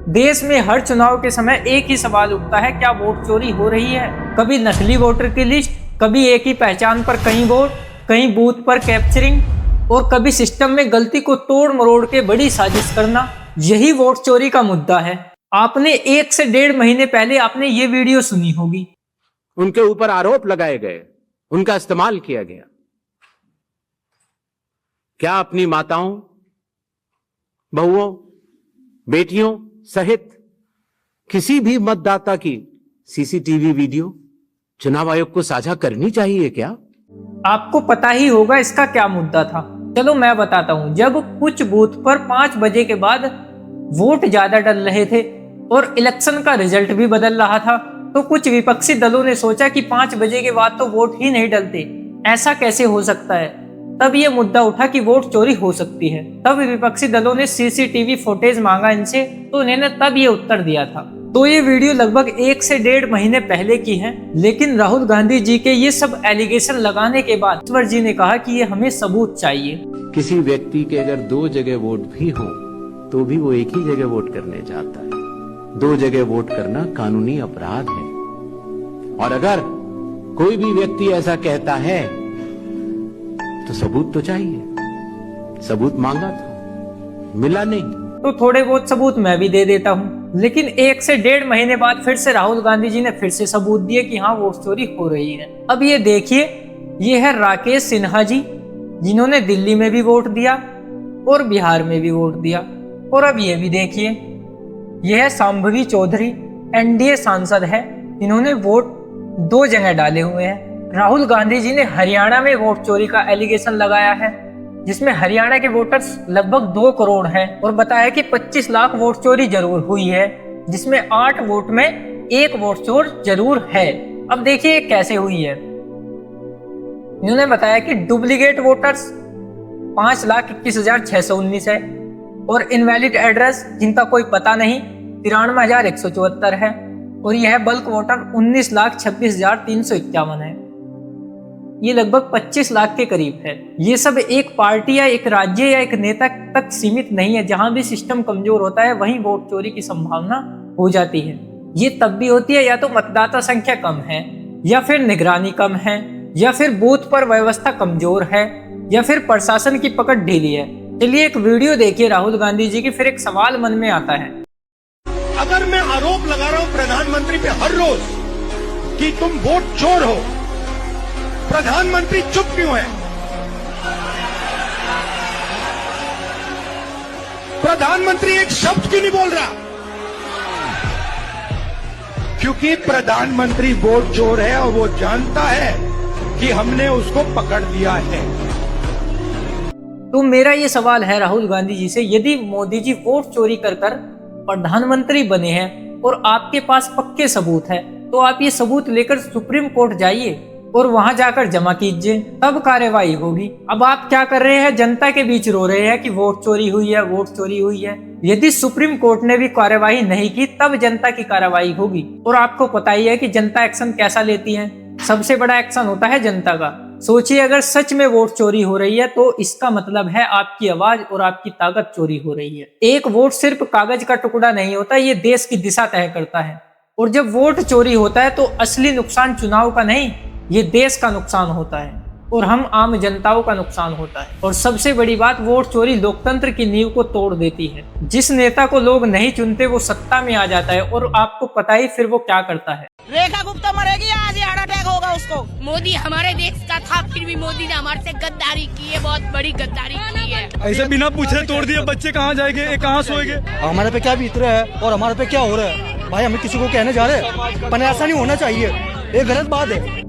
देश में हर चुनाव के समय एक ही सवाल उठता है, क्या वोट चोरी हो रही है? कभी नकली वोटर की लिस्ट, कभी एक ही पहचान पर कई वोट, कहीं बूथ पर कैप्चरिंग और कभी सिस्टम में गलती को तोड़ मरोड़ के बड़ी साजिश करना। यही वोट चोरी का मुद्दा है। आपने 1 से 1.5 महीने पहले आपने ये वीडियो सुनी होगी। उनके ऊपर आरोप लगाए गए, उनका इस्तेमाल किया गया। क्या अपनी माताओं, बहुओं, बेटियों सहित किसी भी मतदाता की सीसीटीवी वीडियो चुनाव आयोग को साझा करनी चाहिए क्या? आपको पता ही होगा इसका क्या मुद्दा था। चलो मैं बताता हूँ। जब कुछ बूथ पर 5 बजे के बाद वोट ज्यादा डल रहे थे और इलेक्शन का रिजल्ट भी बदल रहा था, तो कुछ विपक्षी दलों ने सोचा कि 5 बजे के बाद तो वोट ही नहीं डलते, ऐसा कैसे हो सकता है। तब ये मुद्दा उठा कि वोट चोरी हो सकती है। तब विपक्षी दलों ने सीसीटीवी फुटेज मांगा इनसे, तो इन्होंने तब ये उत्तर दिया था। तो ये वीडियो लगभग 1 से 1.5 महीने पहले की है, लेकिन राहुल गांधी जी के ये सब एलिगेशन लगाने के बाद ईश्वर जी ने कहा कि ये हमें सबूत चाहिए। किसी व्यक्ति के अगर 2 जगह वोट भी हो तो भी वो एक ही जगह वोट करने जाता है। 2 जगह वोट करना कानूनी अपराध है। और अगर कोई भी व्यक्ति ऐसा कहता है तो सबूत तो चाहिए। सबूत मांगा था, मिला नहीं। तो थोड़े बहुत सबूत मैं भी दे देता हूँ, लेकिन 1 से 1.5 महीने बाद फिर से राहुल गांधी जी ने फिर से सबूत दिए कि हाँ वोट चोरी हो रही है। अब ये देखिए, ये है राकेश सिन्हा जी, जिन्होंने दिल्ली में भी वोट दिया और बिहार में भी वोट दिया। और अब ये भी देखिए, यह है शांभवी चौधरी, एनडीए सांसद है, इन्होंने वोट 2 जगह डाले हुए हैं। राहुल गांधी जी ने हरियाणा में वोट चोरी का एलिगेशन लगाया है, जिसमें हरियाणा के वोटर्स लगभग 2 करोड़ हैं, और बताया कि 25 लाख वोट चोरी जरूर हुई है, जिसमें 8 वोट में 1 वोट चोर जरूर है। अब देखिए कैसे हुई है। इन्होंने बताया कि डुप्लीकेट वोटर्स 5,21,619 है और इनवैलिड एड्रेस जिनका कोई पता नहीं 93,174 है, और यह बल्क वोटर 19,26,351 है। ये लगभग 25 लाख के करीब है। ये सब एक पार्टी या एक राज्य या एक नेता तक सीमित नहीं है। जहां भी सिस्टम कमजोर होता है वहीं वोट चोरी की संभावना हो जाती है। ये तब भी होती है या तो मतदाता संख्या कम है, या फिर निगरानी कम है, या फिर बूथ पर व्यवस्था कमजोर है, या फिर प्रशासन की पकड़ ढीली है। चलिए एक वीडियो देखिए राहुल गांधी जी की, फिर एक सवाल मन में आता है। अगर मैं आरोप लगा रहा हूं प्रधानमंत्री पे हर रोज कि तुम वोट चोर हो, प्रधानमंत्री चुप क्यों है? प्रधानमंत्री एक शब्द क्यों नहीं बोल रहा? क्योंकि प्रधानमंत्री वोट चोर है और वो जानता है कि हमने उसको पकड़ लिया है। तो मेरा ये सवाल है राहुल गांधी जी से, यदि मोदी जी वोट चोरी कर प्रधानमंत्री बने हैं और आपके पास पक्के सबूत है, तो आप ये सबूत लेकर सुप्रीम कोर्ट जाइए और वहां जाकर जमा कीजिए, तब कार्रवाई होगी। अब आप क्या कर रहे हैं? जनता के बीच रो रहे हैं कि वोट चोरी हुई है, वोट चोरी हुई है। यदि सुप्रीम कोर्ट ने भी कार्रवाई नहीं की तब जनता की कार्रवाई होगी। और आपको पता ही है कि जनता एक्शन कैसा लेती है। सबसे बड़ा एक्शन होता है जनता का। सोचिए, अगर सच में वोट चोरी हो रही है तो इसका मतलब है आपकी आवाज और आपकी ताकत चोरी हो रही है। एक वोट सिर्फ कागज का टुकड़ा नहीं होता, ये देश की दिशा तय करता है। और जब वोट चोरी होता है तो असली नुकसान चुनाव का नहीं, ये देश का नुकसान होता है और हम आम जनताओं का नुकसान होता है। और सबसे बड़ी बात, वोट चोरी लोकतंत्र की नींव को तोड़ देती है। जिस नेता को लोग नहीं चुनते वो सत्ता में आ जाता है, और आपको पता ही फिर वो क्या करता है। रेखा गुप्ता मरेगी, आज हार्ट अटैक होगा उसको। मोदी हमारे देश का था, फिर भी मोदी ने हमारे से गद्दारी की है, बहुत बड़ी गद्दारी की है। ऐसे बिना पूछे तोड़ दिए, बच्चे कहाँ जाएंगे, कहाँ सोएंगे? हमारे पे क्या बीत रहा है और हमारे पे क्या हो रहा है, भाई हमें किसी को कहने जा रहे हैं, पर ऐसा नहीं होना चाहिए, ये गलत बात है।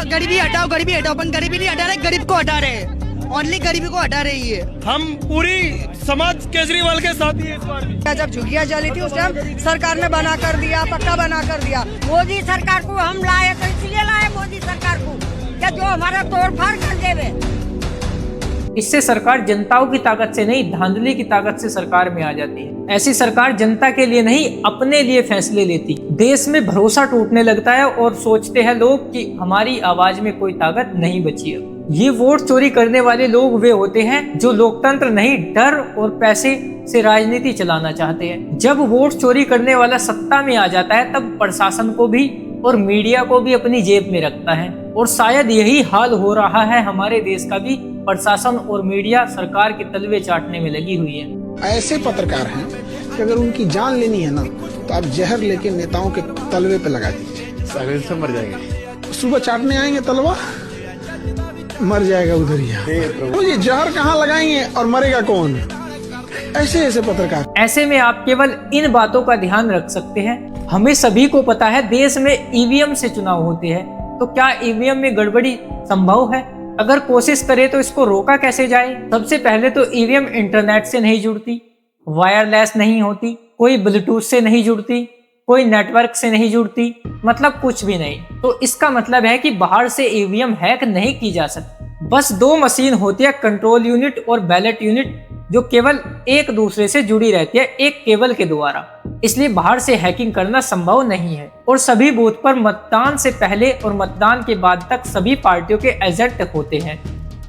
गरीबी हटाओ, गरीबी हटाओ, अपन गरीबी नहीं हटा रहे, गरीब को हटा रहे हैं। ओनली गरीबी को हटा रही है। हम पूरी समाज केजरीवाल के साथ ही है इस बार भी। जब झुग्गियाँ जली थी उस टाइम सरकार ने बना कर दिया, पक्का बना कर दिया। मोदी सरकार को हम लाए तो इसलिए लाए मोदी सरकार को, क्या जो हमारा तोड़ फाड़ कर देवे। इससे सरकार जनताओं की ताकत से नहीं, धांधली की ताकत से सरकार में आ जाती है। ऐसी सरकार जनता के लिए नहीं, अपने लिए फैसले लेती। देश में भरोसा टूटने लगता है और सोचते हैं लोग कि हमारी आवाज में कोई ताकत नहीं बची है। ये वोट चोरी करने वाले लोग वे होते हैं जो लोकतंत्र नहीं, डर और पैसे से राजनीति चलाना चाहते हैं। जब वोट चोरी करने वाला सत्ता में आ जाता है तब प्रशासन को भी और मीडिया को भी अपनी जेब में रखता है, और शायद यही हाल हो रहा है हमारे देश का भी। प्रशासन और मीडिया सरकार के तलवे चाटने में लगी हुई है। ऐसे पत्रकार हैं कि अगर उनकी जान लेनी है ना तो आप जहर लेके नेताओं के तलवे पे लगा दीजिए, से मर जाएंगे। सुबह चाटने आएंगे तलवा, मर जाएगा उधर ही। तो ये जहर कहाँ लगाएंगे और मरेगा कौन? ऐसे ऐसे पत्रकार। ऐसे में आप केवल इन बातों का ध्यान रख सकते हैं। हमें सभी को पता है देश में ईवीएम से चुनाव होते हैं, तो क्या ईवीएम में गड़बड़ी संभव है? अगर कोशिश करे तो इसको रोका कैसे जाए? सबसे पहले तो ईवीएम इंटरनेट से नहीं जुड़ती, वायरलेस नहीं होती, कोई ब्लूटूथ से नहीं जुड़ती, कोई नेटवर्क से नहीं जुड़ती, मतलब कुछ भी नहीं। तो इसका मतलब है कि बाहर से ईवीएम हैक नहीं की जा सकती। बस दो मशीन होती है, कंट्रोल यूनिट और बैलेट यूनिट, जो केवल एक दूसरे से जुड़ी रहती है एक केबल के द्वारा। इसलिए बाहर से हैकिंग करना संभव नहीं है। और सभी बूथ पर मतदान से पहले और मतदान के बाद तक सभी पार्टियों के एजेंट होते हैं।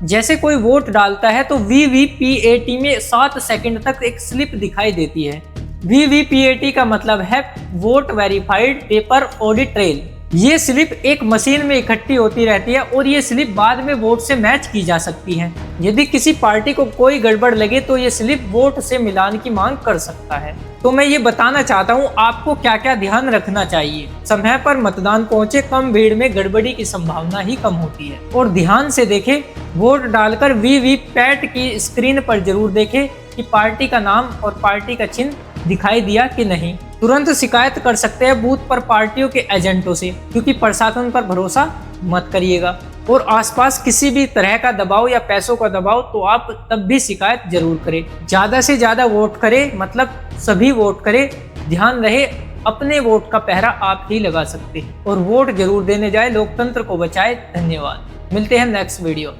जैसे कोई वोट डालता है तो वीवीपीएटी में 7 सेकंड तक एक स्लिप दिखाई देती है। वीवीपीएटी का मतलब है vote verified paper audit trail. ये स्लिप एक मशीन में इकट्ठी होती रहती है और ये स्लिप बाद में वोट से मैच की जा सकती है। यदि किसी पार्टी को कोई गड़बड़ लगे तो ये स्लिप वोट से मिलान की मांग कर सकता है। तो मैं ये बताना चाहता हूँ आपको क्या क्या ध्यान रखना चाहिए। समय पर मतदान पहुंचे, कम भीड़ में गड़बड़ी की संभावना ही कम होती है। और ध्यान से देखें, वोट डालकर वीवीपैट की स्क्रीन पर जरूर देखें कि पार्टी का नाम और पार्टी का चिन्ह दिखाई दिया कि नहीं। तुरंत शिकायत कर सकते हैं बूथ पर पार्टियों के एजेंटों से, क्योंकि प्रशासन पर भरोसा मत करिएगा। और आसपास किसी भी तरह का दबाव या पैसों का दबाव तो आप तब भी शिकायत जरूर करें। ज्यादा से ज्यादा वोट करें, मतलब सभी वोट करें। ध्यान रहे अपने वोट का पहरा आप ही लगा सकते हैं। और वोट जरूर देने जाए, लोकतंत्र को बचाए। धन्यवाद, मिलते हैं नेक्स्ट वीडियो।